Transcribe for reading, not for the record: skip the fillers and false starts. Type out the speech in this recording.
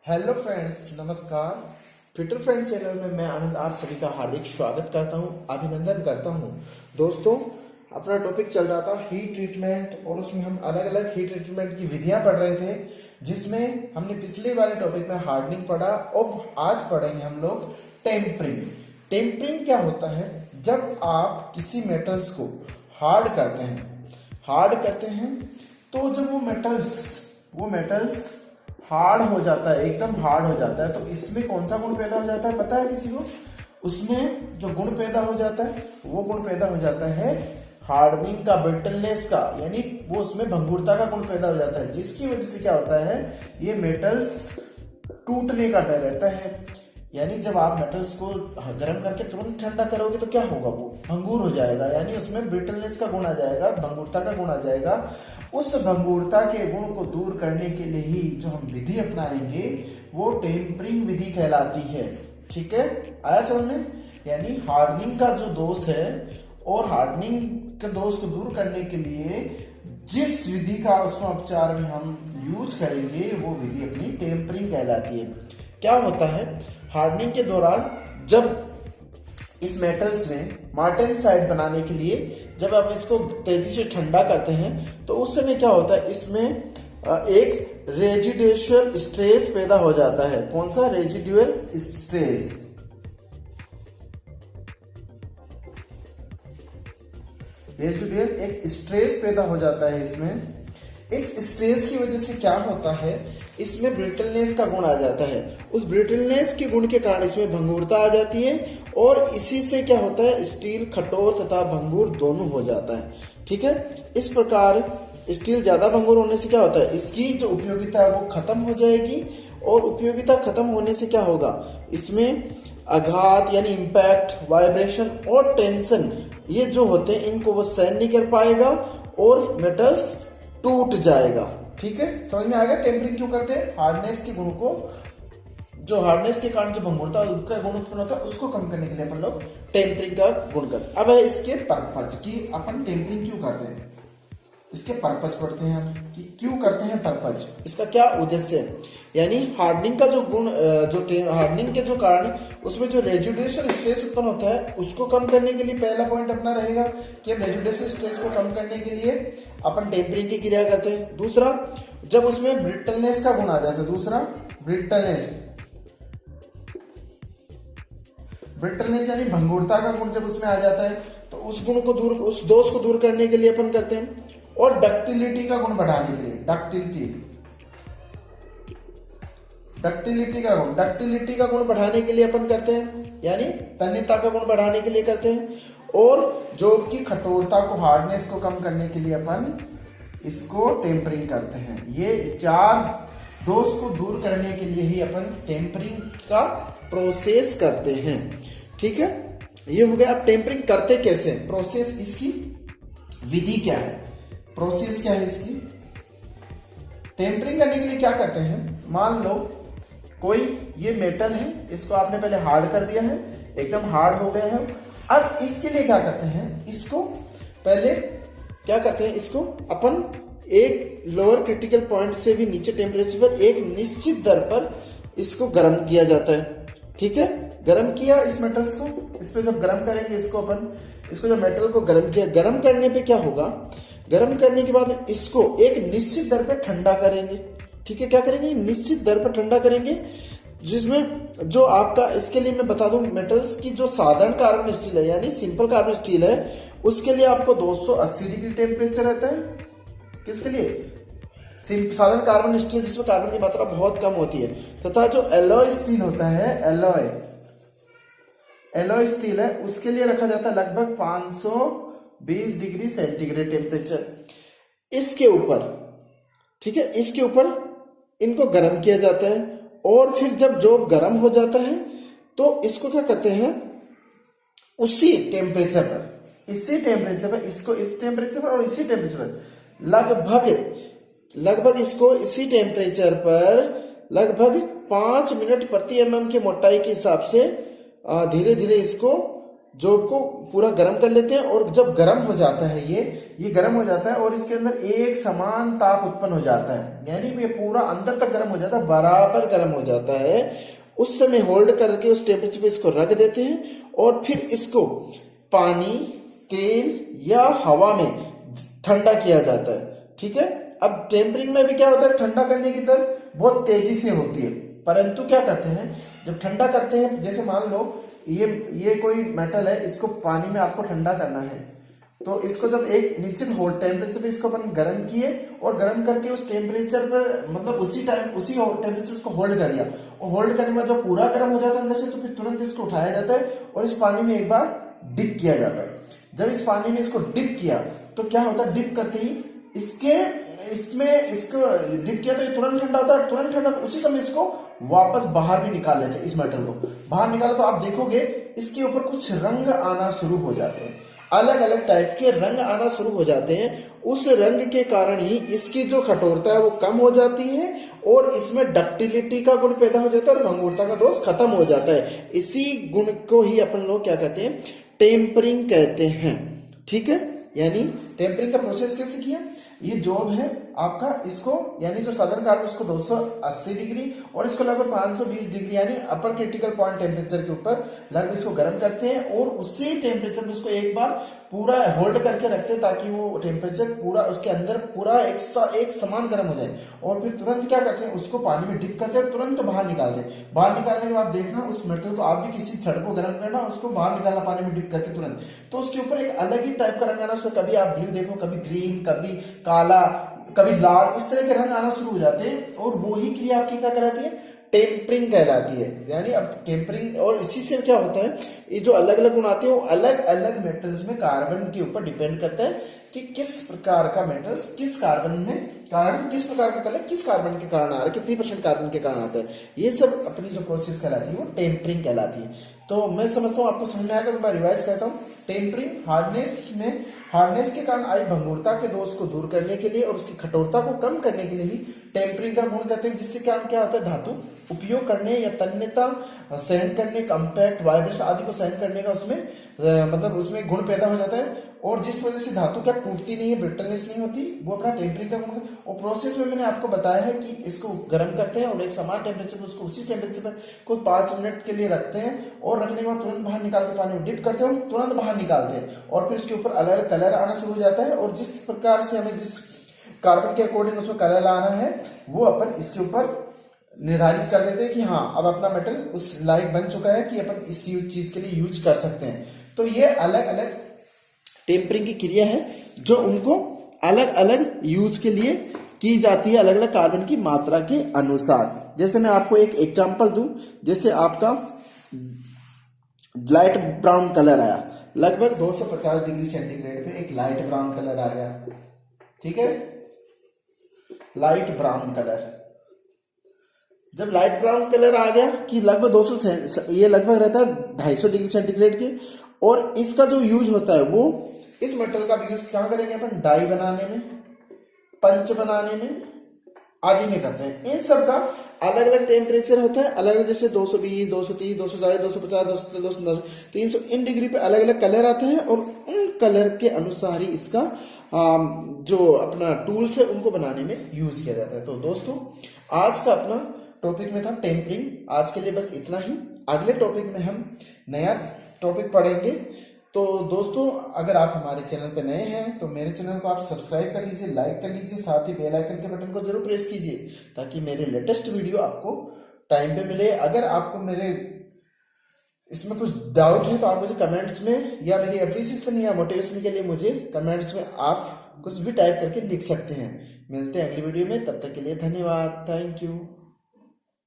Hello friends, नमस्कार। Twitter friend channel में मैं आनंद आप सभी का हार्दिक स्वागत करता हूं, अभिनंदन करता हूं। दोस्तों, अपना टॉपिक चल रहा था हीट ट्रीटमेंट और उसमें हम अलग अलग हीट ट्रीटमेंट की विधियां पढ़ रहे थे, जिसमें हमने पिछले वाले टॉपिक में हार्डनिंग पढ़ा और आज पढ़ेंगे हम लोग टेम्परिंग। टेम्परिंग क्या होता है? जब आप किसी मेटल्स को हार्ड करते हैं तो जब वो मेटल्स हार्ड हो जाता है, एकदम हार्ड हो जाता है, तो इसमें कौन सा गुण पैदा हो जाता है पता है किसी को? उसमें जो गुण पैदा हो जाता है वो गुण पैदा हो जाता है हार्डनिंग का, ब्रिटलनेस का, यानी वो उसमें भंगुरता का गुण पैदा हो जाता है, जिसकी वजह से क्या होता है, ये मेटल्स टूटने का डर रहता है। यानी जब आप मेटल्स को गर्म करके तुरंत ठंडा करोगे तो क्या होगा, वो भंगुर हो जाएगा, यानी उसमें ब्रिटलनेस का गुण आ जाएगा, भंगुरता का गुण आ जाएगा। उस भंगुरता के गुण को दूर करने के लिए ही जो हम विधि अपनाएंगे वो टेम्परिंग विधि कहलाती है। ठीक है, आया समझ में? यानी हार्डनिंग का जो दोष है और हार्डनिंग के दोष को दूर करने के लिए जिस विधि का उसमें उपचार में हम यूज करेंगे वो विधि अपनी टेम्परिंग कहलाती है। क्या होता है, हार्डनिंग के दौरान जब इस मेटल्स में मार्टेनसाइट बनाने के लिए जब आप इसको तेजी से ठंडा करते हैं तो उस समय क्या होता है, इसमें एक रेजिडुअल स्ट्रेस पैदा हो जाता है। कौन सा? Residual stress. रेजिडुअल एक स्ट्रेस पैदा हो जाता है इसमें। इस स्ट्रेस की वजह से क्या होता है, इसमें ब्रिटलनेस का गुण आ जाता है। उस ब्रिटलनेस के गुण के कारण इसमें भंगुरता आ जाती है और इसी से क्या होता है, स्टील कठोर तथा भंगुर दोनों हो जाता है। ठीक है, इस प्रकार स्टील ज्यादा भंगुर होने से क्या होता है, इसकी जो उपयोगिता है वो खत्म हो जाएगी और उपयोगिता खत्म होने से क्या होगा, इसमें आघात यानी इंपैक्ट, वाइब्रेशन और टेंशन ये जो होते हैं इनको वो सहन नहीं कर पाएगा और मेटल्स टूट जाएगा। ठीक है, समझ में आएगा टेम्परिंग क्यों करते हैं? हार्डनेस के गुण को, जो हार्डनेस के कारण जो भंगुरता का गुण उत्पन्न होता है उसको कम करने के लिए अपन लोग टेम्परिंग का गुण करते हैं। अब है इसके पर्पज की अपन टेम्परिंग क्यों करते हैं, इसके पर्पज पढ़ते हैं हम कि क्यों करते हैं, पर्पज, इसका क्या उद्देश्य है। यानी हार्डनिंग का जो गुण, जो हार्डनिंग के जो कारण उसमें जो रेजिडुअल स्ट्रेस उत्पन्न होता है उसको कम करने के लिए पहला पॉइंट अपना रहेगा कि रेजिडुअल स्ट्रेस को कम करने के लिए अपन टेम्परिंग की क्रिया करते हैं। दूसरा, जब उसमें ब्रिटलनेस का गुण आ जाता है, दूसरा ब्रिटलनेस यानी भंगुरता का गुण जब उसमें आ जाता है तो उस गुण को दूर, उस दोष को दूर करने के लिए अपन करते हैं। और डक्टिलिटी का गुण बढ़ाने के लिए, डक्टिलिटी का गुण बढ़ाने के लिए अपन करते हैं, यानी तन्यता का गुण बढ़ाने के लिए करते हैं। और जो की कठोरता को, हार्डनेस को कम करने के लिए अपन इसको टेम्परिंग करते हैं। ये चार दोष को दूर करने के लिए ही अपन टेम्परिंग का प्रोसेस करते हैं। ठीक है, ये हो गया। अब टेम्परिंग करते कैसे, प्रोसेस, इसकी विधि क्या है, प्रोसेस क्या है इसकी? टेम्परिंग करने के लिए क्या करते हैं, मान लो कोई ये मेटल है, इसको आपने पहले हार्ड कर दिया है, एकदम हार्ड हो गया है। अब इसके लिए क्या करते हैं, इसको पहले क्या करते हैं, इसको अपन एक लोअर क्रिटिकल पॉइंट से भी नीचे टेम्परेचर पर एक निश्चित दर पर इसको गर्म किया जाता है। ठीक है, गर्म किया इस मेटल्स को, इस पे जब गर्म करेंगे इसको अपन, इसको जो मेटल को गर्म किया, गर्म करने पे क्या होगा, गर्म करने के बाद इसको एक निश्चित दर पर ठंडा करेंगे। ठीक है, क्या करेंगे, निश्चित दर पर ठंडा करेंगे, जिसमें जो आपका, इसके लिए मैं बता दूं, मेटल्स की जो साधारण कार्बन स्टील है यानी सिंपल कार्बन स्टील है, उसके लिए आपको 280 डिग्री टेम्परेचर रहता है। किसके लिए? साधारण कार्बन स्टील जिसमें कार्बन की मात्रा बहुत कम होती है। तथा जो एलॉय स्टील होता है, एलॉय स्टील है, उसके लिए रखा जाता है लगभग 520 डिग्री सेंटीग्रेड टेम्परेचर। इसके ऊपर, ठीक है, इसके ऊपर इनको गर्म किया जाता है और फिर जब जो गर्म हो जाता है तो इसको क्या करते हैं, उसी टेम्परेचर पर, इसको इस टेम्परेचर पर और इसी टेम्परेचर पर लगभग इसको इसी टेम्परेचर पर लगभग 5 मिनट प्रति mm की मोटाई के हिसाब से धीरे धीरे इसको जॉब को पूरा गर्म कर लेते हैं। और जब गर्म हो जाता है ये गर्म हो जाता है और इसके अंदर एक समान ताप उत्पन्न हो जाता है, यानी ये पूरा अंदर तक गर्म हो जाता है, बराबर गर्म हो जाता है। उस समय होल्ड करके उस टेम्परेचर पे इसको रख देते हैं और फिर इसको पानी, तेल या हवा में ठंडा किया जाता है। ठीक है। अब टेम्परिंग में भी क्या होता है, ठंडा करने की दर बहुत तेजी से होती है, परंतु क्या करते हैं जब ठंडा करते हैं, जैसे मान लो ये कोई मेटल है, इसको पानी में आपको ठंडा करना है, तो इसको जब एक निश्चित होल्ड टेम्परेचर पे इसको अपन गर्म किए और गर्म करके उस टेम्परेचर पर मतलब उसी टेम्परेचर उसको होल्ड कर लिया, और होल्ड करने के बाद जब पूरा गर्म हो जाता है अंदर से, तो फिर तुरंत इसको उठाया जाता है और इस पानी में एक बार डिप किया जाता है। जब इस पानी में इसको डिप किया तो क्या होता है, डिप करते ही इसको डिप किया तो ये तुरंत ठंडा होता है, तुरंत ठंडा उसी समय इसको वापस बाहर भी निकाल लेते हैं। इस मेटल को बाहर निकाला तो आप देखोगे इसके ऊपर कुछ रंग आना शुरू हो जाते हैं, अलग अलग टाइप के रंग आना शुरू हो जाते हैं। उस रंग के कारण ही इसकी जो कठोरता है वो कम हो जाती है और इसमें डक्टिलिटी का गुण पैदा हो जाता है और भंगुरता का दोष खत्म हो जाता है। इसी गुण को ही अपन लोग क्या कहते हैं, टेम्परिंग कहते हैं। ठीक है। यानी टेम्परिंग का प्रोसेस कैसे किया, ये जॉब है आपका, इसको यानी जो सदर्न कार्बन उसको 280 डिग्री और इसको लगभग 520 डिग्री यानी अपर क्रिटिकल पॉइंट टेम्परेचर के ऊपर लगभग इसको गर्म करते हैं और उसी टेम्परेचर में उसको एक बार पूरा होल्ड करके रखते हैं ताकि वो टेम्परेचर पूरा उसके अंदर पूरा एक समान गर्म हो जाए। और फिर तुरंत क्या करते हैं, उसको पानी में डिप करते हैं, तुरंत बाहर निकालते हैं। बाहर निकालने के बाद देखना उस मेटल को आप भी किसी छड़ को गर्म करना, उसको बाहर निकालना पानी में डिप करके तुरंत, तो उसके ऊपर एक अलग ही टाइप का रंग आना। उसको कभी आप ब्लू देखो, कभी ग्रीन, कभी काला, कभी लाल, इस तरह के रंग आना शुरू हो जाते हैं और वो ही क्रिया आपकी क्या कहलाती है, टेम्परिंग कहलाती है। यानी अब टेम्परिंग, और इसी से क्या होता है, ये जो अलग अलग गुण आते हैं वो अलग अलग मेटल्स में कार्बन के ऊपर डिपेंड करता है कि किस प्रकार का मेटल्स किस कार्बन में कार्बन किस प्रकार का कलर किस कार्बन के कारण आ रहा है, कितनी % कार्बन के कारण आता है। ये सब अपनी जो प्रोसेस कहलाती है वो टेम्परिंग कहलाती है। तो मैं समझता हूँ आपको समझ में आएगा, मैं रिवाइज करता हूँ। टेम्परिंग हार्डनेस के कारण आई भंगुरता के दोष को दूर करने के लिए और उसकी कठोरता को कम करने के लिए ही टेम्परिंग का गुण करते हैं, जिससे क्या होता है, धातु उपयोग करने या तन्यता सहन करने, कंपैक्ट, वाइब्रेशन आदि को सहन करने का उसमें मतलब उसमें गुण पैदा हो जाता है और जिस वजह से धातु क्या टूटती नहीं है, ब्रिटलनेस नहीं होती, वो अपना टेम्परिंग का गुण। और प्रोसेस में मैंने आपको बताया है कि इसको गर्म करते हैं और एक समान टेम्परेचर पर उसको उसी टेम्परेचर पर कुछ 5 मिनट के लिए रखते हैं और रखने के बाद तुरंत बाहर निकाल के पानी में डिप करते हैं, तुरंत बाहर निकालते हैं और फिर उसके ऊपर अलग अलग कलर आना शुरू हो जाता है। और जिस प्रकार से हमें जिस कार्बन के अकॉर्डिंग उसमें कलर आना है वो अपन इसके ऊपर निर्धारित कर देते हैं कि हाँ अब अपना मेटल उस लायक बन चुका है कि अपन इस चीज के लिए यूज कर सकते हैं। तो ये अलग अलग टेम्परिंग की क्रिया है जो उनको अलग अलग यूज के लिए की जाती है, अलग अलग कार्बन की मात्रा के अनुसार। जैसे मैं आपको एक एग्जांपल दूं, जैसे आपका लाइट ब्राउन कलर आया, लगभग 250 डिग्री सेंटीग्रेड पे एक लाइट ब्राउन कलर आ गया। ठीक है, लाइट ब्राउन कलर, जब लाइट ब्राउन कलर आ गया कि लगभग 200 ये लगभग रहता है 250 डिग्री सेंटीग्रेड के, और इसका जो यूज होता है वो इस मेटल का यूज कहां करेंगे अपन, डाई बनाने में, पंच बनाने में आदि में करते हैं। इन सब का अलग अलग टेम्परेचर होता है, अलग अलग, जैसे 220, 230, 240, 250, 210, 300 इन डिग्री पे अलग अलग कलर आते हैं और उन कलर के अनुसार ही इसका जो अपना टूल्स है उनको बनाने में यूज किया जाता है। तो दोस्तों आज का अपना टॉपिक में था टेम्परिंग। आज के लिए बस इतना ही, अगले टॉपिक में हम नया टॉपिक पढ़ेंगे। तो दोस्तों अगर आप हमारे चैनल पे नए हैं तो मेरे चैनल को आप सब्सक्राइब कर लीजिए, लाइक कर लीजिए, साथ ही बेल आइकन के बटन को जरूर प्रेस कीजिए ताकि मेरे लेटेस्ट वीडियो आपको टाइम पे मिले। अगर आपको मेरे इसमें कुछ डाउट है तो आप मुझे कमेंट्स में या मेरी एप्रिसिएशन या मोटिवेशन के लिए मुझे कमेंट्स में आप कुछ भी टाइप करके लिख सकते हैं। मिलते हैं अगली वीडियो में, तब तक के लिए धन्यवाद, थैंक यू।